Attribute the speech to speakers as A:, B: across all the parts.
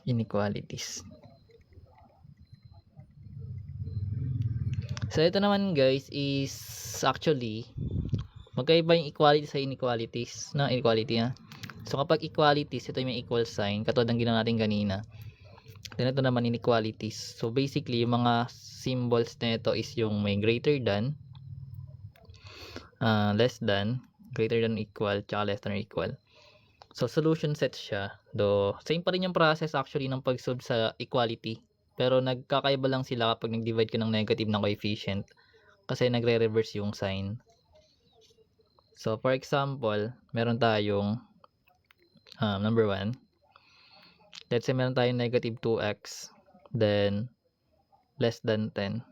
A: inequalities. So ito naman guys is actually magkaiba yung equality sa inequalities na equality ha. So kapag equalities, ito yung may equal sign katulad ng ginawa natin kanina. Then ito naman inequalities. So basically yung mga symbols na ito is yung may greater than, less than, greater than equal, tsaka less than or equal. So solution set siya, though same pa rin yung process actually ng pag-solve sa equality, pero nagkakaiba lang sila kapag nag-divide ka ng negative ng coefficient kasi nagre-reverse yung sign. So for example, meron tayong number 1. Let's say meron tayong negative 2x then less than 10.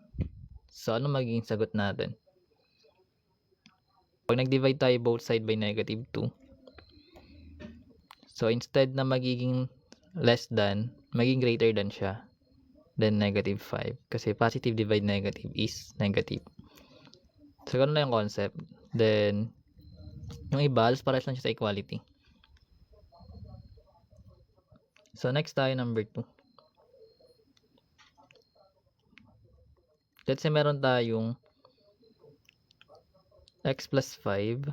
A: So ano magiging sagot natin? Pag nag-divide tayo both side by negative 2, so instead na magiging less than, magiging greater than siya, then negative 5. Kasi positive divide negative is negative. So ganun lang yung concept. Then yung iba, halos parehas lang siya sa equality. So next tayo number 2. Let's say meron tayong x plus 5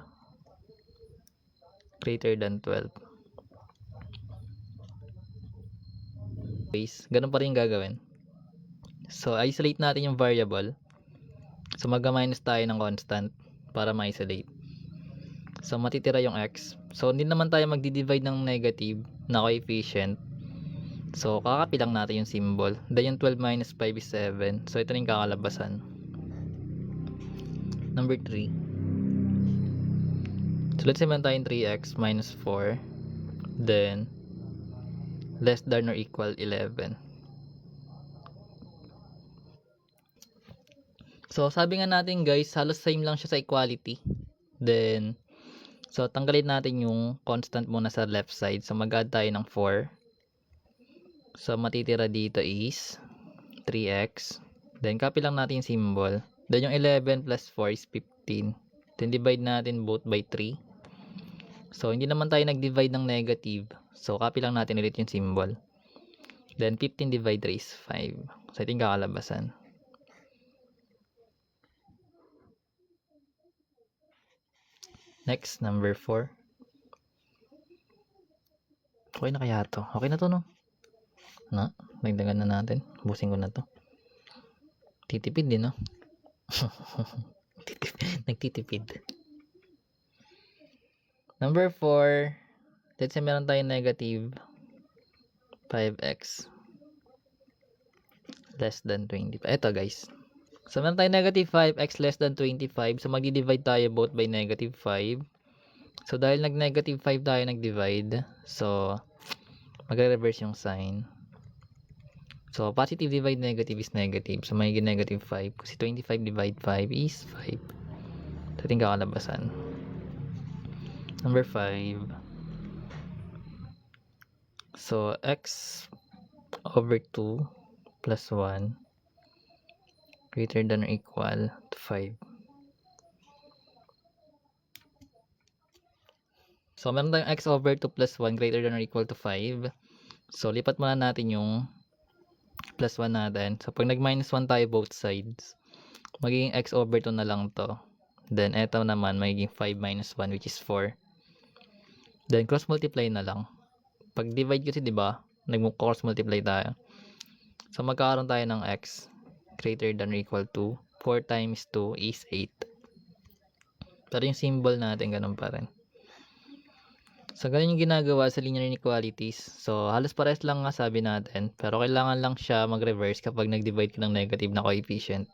A: greater than 12. Ganun pa rin gagawin. So isolate natin yung variable. So mag-minus tayo ng constant para ma-isolate. So matitira yung x. So hindi naman tayo magdi-divide ng negative na coefficient. So kakapi lang natin yung symbol. Then yung 12 minus 5 is 7. So ito na yung kakalabasan. Number 3. So let's say meron tayong 3x minus 4. Then less than or equal 11. So sabi nga natin guys, halos same lang siya sa equality. Then so tanggalin natin yung constant muna sa left side. So mag-add tayo ng 4. So matitira dito is 3x. Then copy lang natin yung symbol. Then yung 11 plus 4 is 15. Then divide natin both by 3. So hindi naman tayo nag-divide ng negative. So copy lang natin ulit yung symbol. Then 15 divide 3 is 5. So ito yung kakalabasan. Next, number 4. Okay na kaya to? Okay na to no? Na, nagdagan na natin. Busin ko na to. Titipid din no? Nagtitipid. Number 4. Let's say meron tayong negative 5x less than 25. Ito guys. So meron tayong negative 5x less than 25. So magdi-divide tayo both by negative 5. So dahil nag-negative 5 tayo nag-divide. So magre-reverse yung sign. So positive divide negative is negative. So magiging negative 5. Kasi 25 divide 5 is 5. So ito yung kakalabasan. Number 5. So x over 2 plus 1 greater than or equal to 5. So meron tayong x over 2 plus 1 greater than or equal to 5. So lipat muna natin yung plus 1 natin. So pag nag-minus 1 tayo both sides, magiging x over 2 na lang to. Then eto naman magiging 5 minus 1 which is 4. Then cross multiply na lang. Pag divide kasi 'di ba, nag-cross multiply tayo. So magkakaroon tayo ng x greater than or equal to 4 times 2 is 8. Pero yung symbol natin ganun pa rin. So ganun yung ginagawa sa linear inequalities. So halos parehas lang nga sabi natin, pero kailangan lang siya mag-reverse kapag nag-divide ka ng negative na coefficient.